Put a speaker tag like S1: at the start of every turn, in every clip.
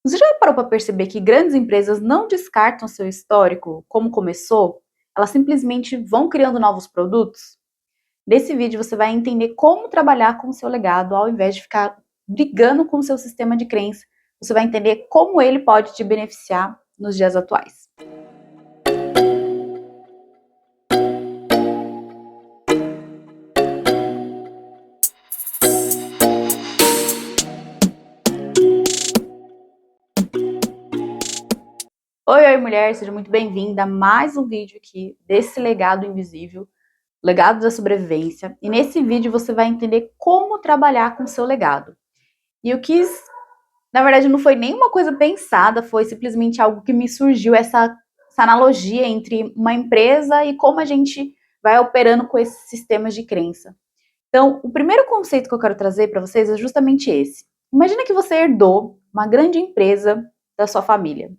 S1: Você já parou para perceber que grandes empresas não descartam seu histórico, como começou? Elas simplesmente vão criando novos produtos? Nesse vídeo você vai entender como trabalhar com o seu legado ao invés de ficar brigando com o seu sistema de crença. Você vai entender como ele pode te beneficiar nos dias atuais. Oi, mulher, seja muito bem-vinda a mais um vídeo aqui desse legado invisível, legado da sobrevivência. E nesse vídeo você vai entender como trabalhar com o seu legado. E eu quis, na verdade, não foi nenhuma coisa pensada, foi simplesmente algo que me surgiu, essa analogia entre uma empresa e como a gente vai operando com esses sistemas de crença. Então, o primeiro conceito que eu quero trazer para vocês é justamente esse. Imagina que você herdou uma grande empresa da sua família.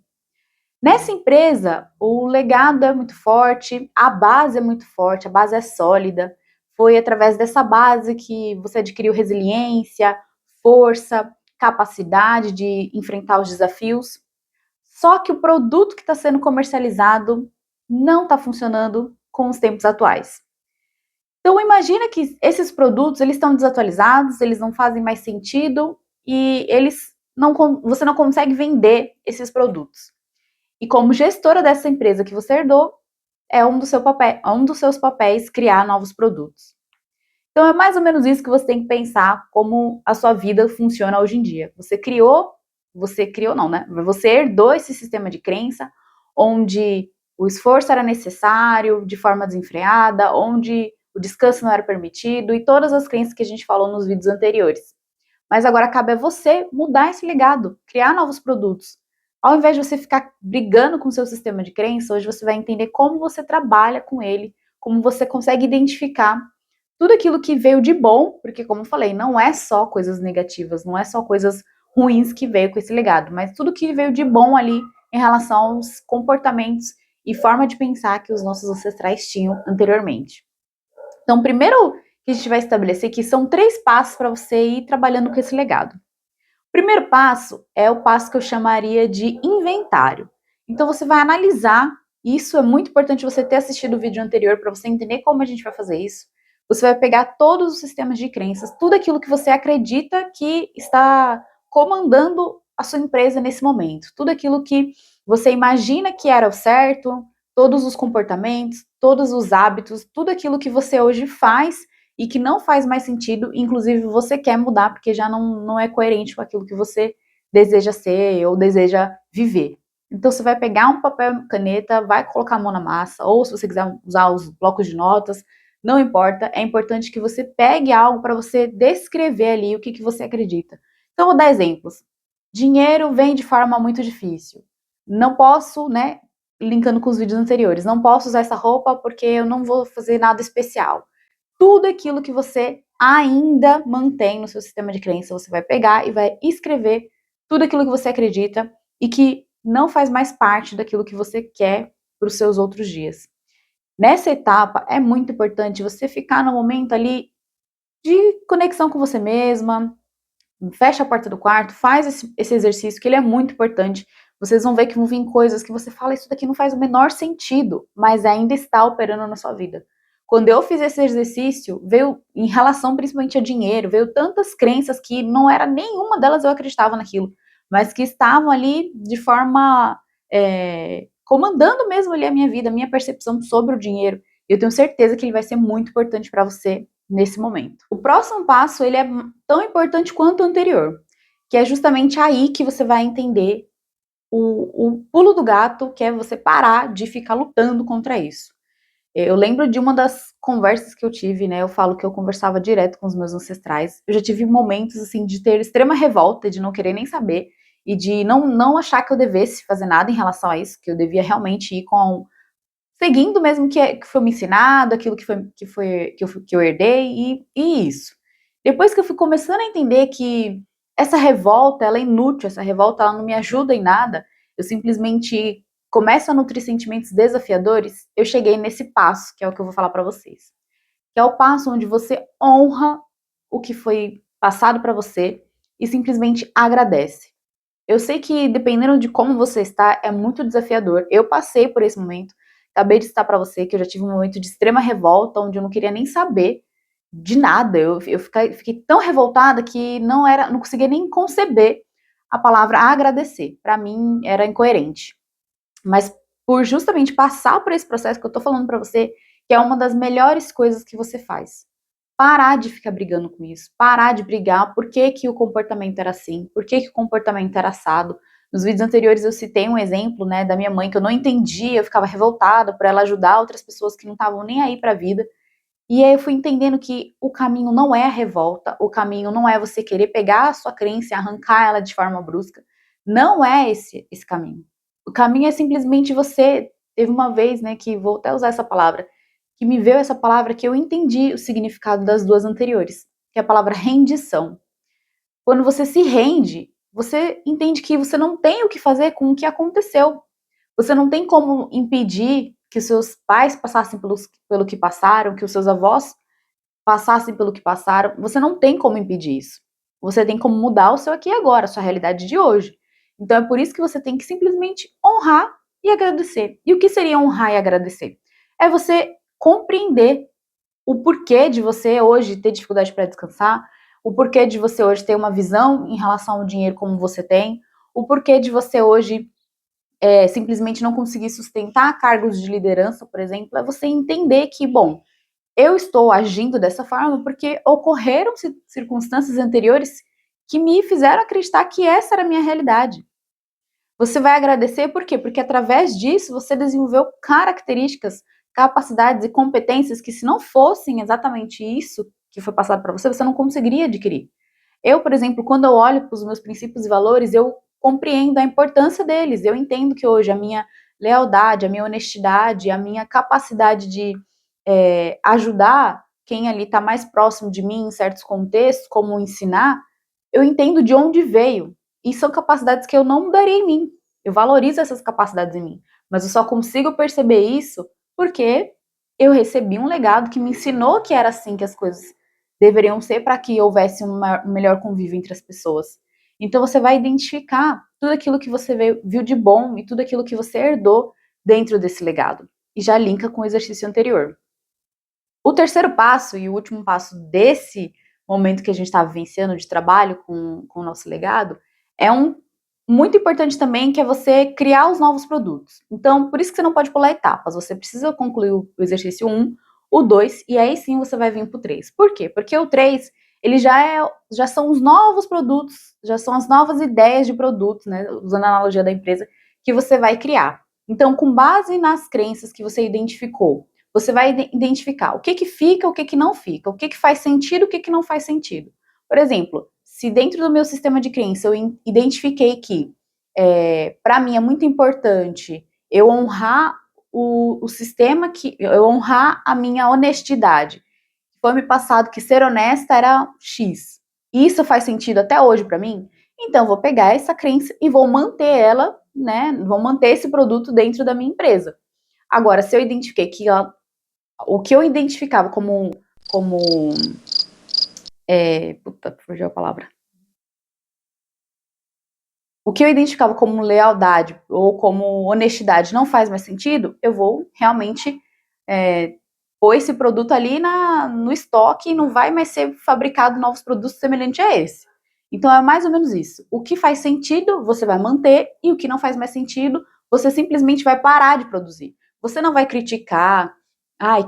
S1: Nessa empresa, o legado é muito forte, a base é muito forte, a base é sólida. Foi através dessa base que você adquiriu resiliência, força, capacidade de enfrentar os desafios. Só que o produto que está sendo comercializado não está funcionando com os tempos atuais. Então imagina que esses produtos eles estão desatualizados, eles não fazem mais sentido e você não consegue vender esses produtos. E como gestora dessa empresa que você herdou, é um dos seus papéis criar novos produtos. Então é mais ou menos isso que você tem que pensar como a sua vida funciona hoje em dia. Você criou não, né? Você herdou esse sistema de crença onde o esforço era necessário de forma desenfreada, onde o descanso não era permitido e todas as crenças que a gente falou nos vídeos anteriores. Mas agora cabe a você mudar esse legado, criar novos produtos. Ao invés de você ficar brigando com o seu sistema de crença, hoje você vai entender como você trabalha com ele, como você consegue identificar tudo aquilo que veio de bom, porque como eu falei, não é só coisas negativas, não é só coisas ruins que veio com esse legado, mas tudo que veio de bom ali em relação aos comportamentos e forma de pensar que os nossos ancestrais tinham anteriormente. Então, primeiro que a gente vai estabelecer que são 3 passos para você ir trabalhando com esse legado. O primeiro passo é o passo que eu chamaria de inventário. Então, você vai analisar, isso é muito importante você ter assistido o vídeo anterior para você entender como a gente vai fazer isso. Você vai pegar todos os sistemas de crenças, tudo aquilo que você acredita que está comandando a sua empresa nesse momento, tudo aquilo que você imagina que era o certo, todos os comportamentos, todos os hábitos, tudo aquilo que você hoje faz e que não faz mais sentido, inclusive você quer mudar porque já não é coerente com aquilo que você deseja ser ou deseja viver. Então você vai pegar um papel e caneta, vai colocar a mão na massa, ou se você quiser usar os blocos de notas, não importa, é importante que você pegue algo para você descrever ali o que você acredita. Então, eu vou dar exemplos. Dinheiro vem de forma muito difícil. Não posso, né, linkando com os vídeos anteriores, não posso usar essa roupa porque eu não vou fazer nada especial. Tudo aquilo que você ainda mantém no seu sistema de crença, você vai pegar e vai escrever tudo aquilo que você acredita e que não faz mais parte daquilo que você quer para os seus outros dias. Nessa etapa, é muito importante você ficar no momento ali de conexão com você mesma, fecha a porta do quarto, faz esse exercício, que ele é muito importante. Vocês vão ver que vão vir coisas que você fala, isso daqui não faz o menor sentido, mas ainda está operando na sua vida. Quando eu fiz esse exercício, veio, em relação principalmente a dinheiro, veio tantas crenças que não era nenhuma delas eu acreditava naquilo, mas que estavam ali de forma comandando mesmo ali a minha vida, a minha percepção sobre o dinheiro. Eu tenho certeza que ele vai ser muito importante para você nesse momento. O próximo passo, ele é tão importante quanto o anterior, que é justamente aí que você vai entender o pulo do gato, que é você parar de ficar lutando contra isso. Eu lembro de uma das conversas que eu tive, né? Eu falo que eu conversava direto com os meus ancestrais. Eu já tive momentos, assim, de ter extrema revolta, de não querer nem saber, e de não achar que eu devesse fazer nada em relação a isso, que eu devia realmente ir seguindo mesmo que foi me ensinado, aquilo que eu herdei, e isso. Depois que eu fui começando a entender que essa revolta, ela é inútil, essa revolta, ela não me ajuda em nada, eu simplesmente começo a nutrir sentimentos desafiadores, eu cheguei nesse passo, que é o que eu vou falar para vocês. Que é o passo onde você honra o que foi passado para você e simplesmente agradece. Eu sei que dependendo de como você está, é muito desafiador. Eu passei por esse momento, acabei de citar para você que eu já tive um momento de extrema revolta, onde eu não queria nem saber de nada. Eu fiquei tão revoltada que não conseguia nem conceber a palavra agradecer. Para mim era incoerente. Mas por justamente passar por esse processo que eu tô falando para você, que é uma das melhores coisas que você faz. Parar de ficar brigando com isso, parar de brigar, por que que o comportamento era assim, por que que o comportamento era assado. Nos vídeos anteriores eu citei um exemplo, né, da minha mãe que eu não entendia, eu ficava revoltada por ela ajudar outras pessoas que não estavam nem aí para a vida. E aí eu fui entendendo que o caminho não é a revolta, o caminho não é você querer pegar a sua crença e arrancar ela de forma brusca. Não é esse caminho. O caminho é simplesmente você. Teve uma vez, né, que vou até usar essa palavra, que me veio essa palavra que eu entendi o significado das duas anteriores, que é a palavra rendição. Quando você se rende, você entende que você não tem o que fazer com o que aconteceu. Você não tem como impedir que os seus pais passassem pelo que passaram, que os seus avós passassem pelo que passaram. Você não tem como impedir isso. Você tem como mudar o seu aqui e agora, a sua realidade de hoje. Então é por isso que você tem que simplesmente honrar e agradecer. E o que seria honrar e agradecer? É você compreender o porquê de você hoje ter dificuldade para descansar, o porquê de você hoje ter uma visão em relação ao dinheiro como você tem, o porquê de você hoje simplesmente não conseguir sustentar cargos de liderança, por exemplo, é você entender que, bom, eu estou agindo dessa forma porque ocorreram circunstâncias anteriores que me fizeram acreditar que essa era a minha realidade. Você vai agradecer por quê? Porque através disso você desenvolveu características, capacidades e competências que, se não fossem exatamente isso que foi passado para você, você não conseguiria adquirir. Eu, por exemplo, quando eu olho para os meus princípios e valores, eu compreendo a importância deles. Eu entendo que hoje a minha lealdade, a minha honestidade, a minha capacidade de ajudar quem ali está mais próximo de mim em certos contextos, como ensinar, eu entendo de onde veio. E são capacidades que eu não mudaria em mim. Eu valorizo essas capacidades em mim. Mas eu só consigo perceber isso porque eu recebi um legado que me ensinou que era assim que as coisas deveriam ser para que houvesse um melhor convívio entre as pessoas. Então você vai identificar tudo aquilo que você viu de bom e tudo aquilo que você herdou dentro desse legado. E já linka com o exercício anterior. O terceiro passo e o último passo desse momento que a gente está vivenciando de trabalho com o nosso legado é um muito importante também, que é você criar os novos produtos. Então, por isso que você não pode pular etapas, você precisa concluir o exercício 1, o 2, e aí sim você vai vir para o 3. Por quê? Porque o 3, ele já são os novos produtos, já são as novas ideias de produtos, né, usando a analogia da empresa, que você vai criar. Então, com base nas crenças que você identificou, você vai identificar o que que fica, o que que não fica, o que que faz sentido, o que que não faz sentido. Por exemplo, se dentro do meu sistema de crença eu identifiquei que para mim é muito importante eu honrar o sistema, eu honrar a minha honestidade. Foi me passado que ser honesta era X. Isso faz sentido até hoje para mim? Então, vou pegar essa crença e vou manter ela, né? Vou manter esse produto dentro da minha empresa. Agora, se eu identifiquei que o que eu identificava como puta, fugiu a palavra. O que eu identificava como lealdade ou como honestidade não faz mais sentido, eu vou realmente pôr esse produto ali no estoque e não vai mais ser fabricado novos produtos semelhantes a esse. Então é mais ou menos isso. O que faz sentido, você vai manter, e o que não faz mais sentido, você simplesmente vai parar de produzir. Você não vai criticar, ai,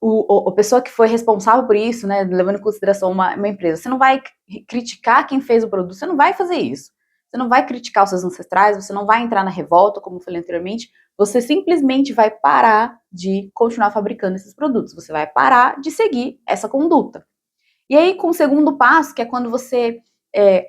S1: a pessoa que foi responsável por isso, né, levando em consideração uma empresa, você não vai criticar quem fez o produto, você não vai fazer isso. Você não vai criticar os seus ancestrais, você não vai entrar na revolta, como eu falei anteriormente, você simplesmente vai parar de continuar fabricando esses produtos, você vai parar de seguir essa conduta. E aí, com o segundo passo, que é quando você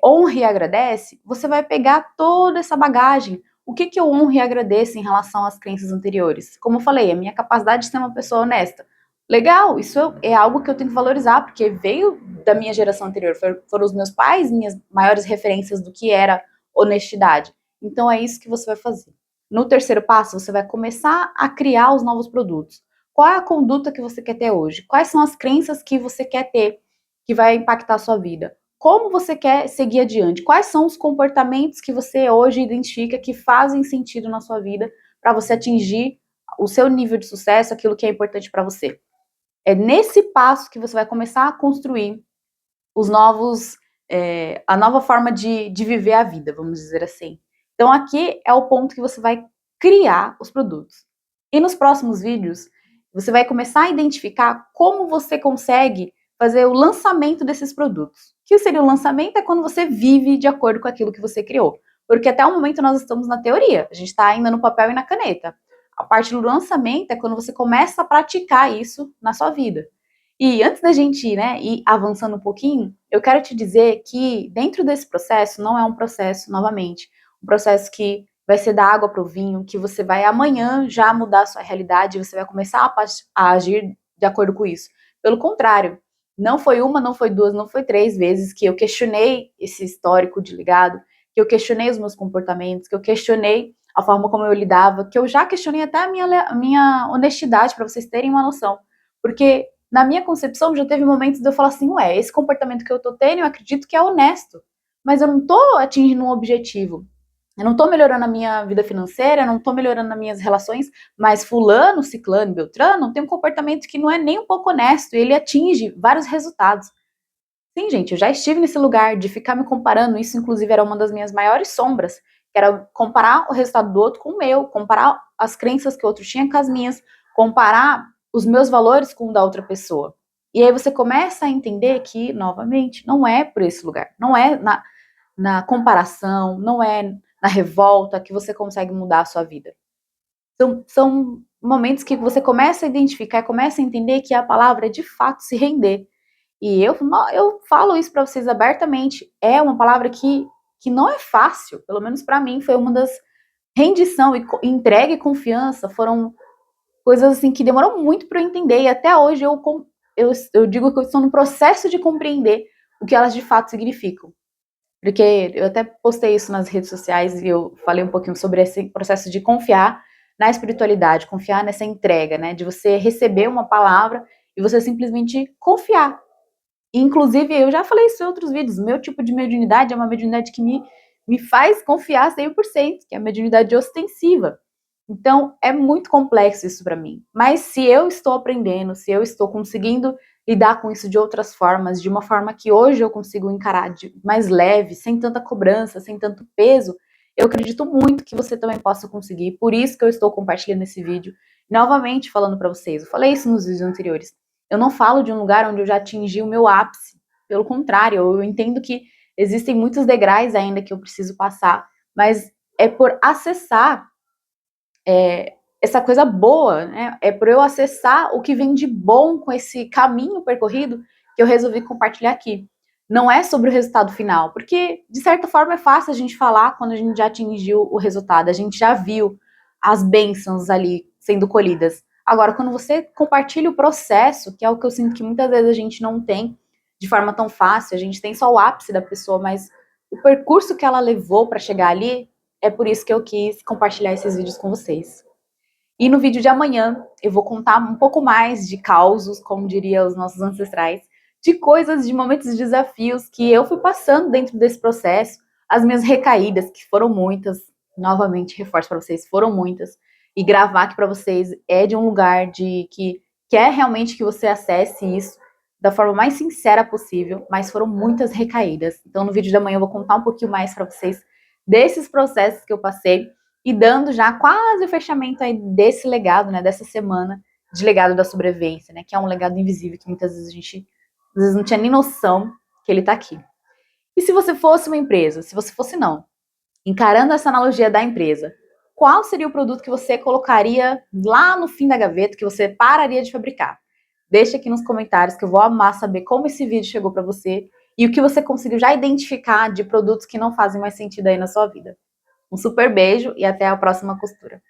S1: honra e agradece, você vai pegar toda essa bagagem. O que que eu honro e agradeço em relação às crenças anteriores? Como eu falei, a minha capacidade de ser uma pessoa honesta. Legal, isso é algo que eu tenho que valorizar, porque veio da minha geração anterior, foram os meus pais minhas maiores referências do que era honestidade. Então é isso que você vai fazer. No terceiro passo, você vai começar a criar os novos produtos. Qual é a conduta que você quer ter hoje? Quais são as crenças que você quer ter que vai impactar a sua vida? como você quer seguir adiante, quais são os comportamentos que você hoje identifica que fazem sentido na sua vida para você atingir o seu nível de sucesso, aquilo que é importante para você. É nesse passo que você vai começar a construir os novos, a nova forma de viver a vida, vamos dizer assim. Então aqui é o ponto que você vai criar os produtos. E nos próximos vídeos, você vai começar a identificar como você consegue fazer o lançamento desses produtos. O que seria o lançamento? É quando você vive de acordo com aquilo que você criou. Porque até o momento nós estamos na teoria, a gente está ainda no papel e na caneta. A parte do lançamento é quando você começa a praticar isso na sua vida. E antes da gente, né, ir avançando um pouquinho, eu quero te dizer que dentro desse processo não é um processo, novamente, um processo que vai ser da água para o vinho, que você vai amanhã já mudar a sua realidade, você vai começar a agir de acordo com isso. Pelo contrário, não foi uma, não foi duas, não foi três vezes que eu questionei esse histórico de legado, que eu questionei os meus comportamentos, que eu questionei a forma como eu lidava, que eu já questionei até a minha honestidade, para vocês terem uma noção. Porque na minha concepção, já teve momentos de eu falar assim, ué, esse comportamento que eu tô tendo, eu acredito que é honesto, mas eu não tô atingindo um objetivo. Eu não tô melhorando a minha vida financeira, eu não tô melhorando as minhas relações, mas fulano, ciclano, beltrano tem um comportamento que não é nem um pouco honesto e ele atinge vários resultados. Sim, gente, eu já estive nesse lugar de ficar me comparando, isso inclusive era uma das minhas maiores sombras, que era comparar o resultado do outro com o meu, comparar as crenças que o outro tinha com as minhas, comparar os meus valores com o da outra pessoa. E aí você começa a entender que, novamente, não é por esse lugar, não é na comparação, não é na revolta que você consegue mudar a sua vida. São momentos que você começa a identificar, começa a entender que a palavra é de fato se render. E eu falo isso para vocês abertamente. É uma palavra que não é fácil, pelo menos para mim, foi uma das rendição e entrega e confiança foram coisas assim que demoram muito para eu entender. E até hoje eu digo que eu estou no processo de compreender o que elas de fato significam. Porque eu até postei isso nas redes sociais e eu falei um pouquinho sobre esse processo de confiar na espiritualidade, confiar nessa entrega, né? De você receber uma palavra e você simplesmente confiar. Inclusive, eu já falei isso em outros vídeos, meu tipo de mediunidade é uma mediunidade que me faz confiar 100%, que é a mediunidade ostensiva. Então, é muito complexo isso para mim. Mas se eu estou aprendendo, se eu estou conseguindo lidar com isso de outras formas, de uma forma que hoje eu consigo encarar de mais leve, sem tanta cobrança, sem tanto peso, eu acredito muito que você também possa conseguir. Por isso que eu estou compartilhando esse vídeo, novamente falando para vocês. Eu falei isso nos vídeos anteriores. Eu não falo de um lugar onde eu já atingi o meu ápice. Pelo contrário, eu entendo que existem muitos degraus ainda que eu preciso passar, mas é por acessar essa coisa boa, né? É por eu acessar o que vem de bom com esse caminho percorrido que eu resolvi compartilhar aqui. Não é sobre o resultado final, porque de certa forma é fácil a gente falar quando a gente já atingiu o resultado, a gente já viu as bênçãos ali sendo colhidas. Agora, quando você compartilha o processo, que é o que eu sinto que muitas vezes a gente não tem de forma tão fácil, a gente tem só o ápice da pessoa, mas o percurso que ela levou para chegar ali, é por isso que eu quis compartilhar esses vídeos com vocês. E no vídeo de amanhã eu vou contar um pouco mais de causos, como diria os nossos ancestrais, de coisas, de momentos de desafios que eu fui passando dentro desse processo, as minhas recaídas, que foram muitas, novamente reforço para vocês, foram muitas, e gravar aqui para vocês é de um lugar de que quer realmente que você acesse isso da forma mais sincera possível, mas foram muitas recaídas. Então no vídeo de amanhã eu vou contar um pouquinho mais para vocês desses processos que eu passei, e dando já quase o fechamento aí desse legado, né, dessa semana de legado da sobrevivência, né, que é um legado invisível que muitas vezes a gente às vezes não tinha nem noção que ele tá aqui. E se você fosse uma empresa, se você fosse não, encarando essa analogia da empresa, qual seria o produto que você colocaria lá no fim da gaveta, que você pararia de fabricar? Deixa aqui nos comentários que eu vou amar saber como esse vídeo chegou para você e o que você conseguiu já identificar de produtos que não fazem mais sentido aí na sua vida. Um super beijo e até a próxima costura.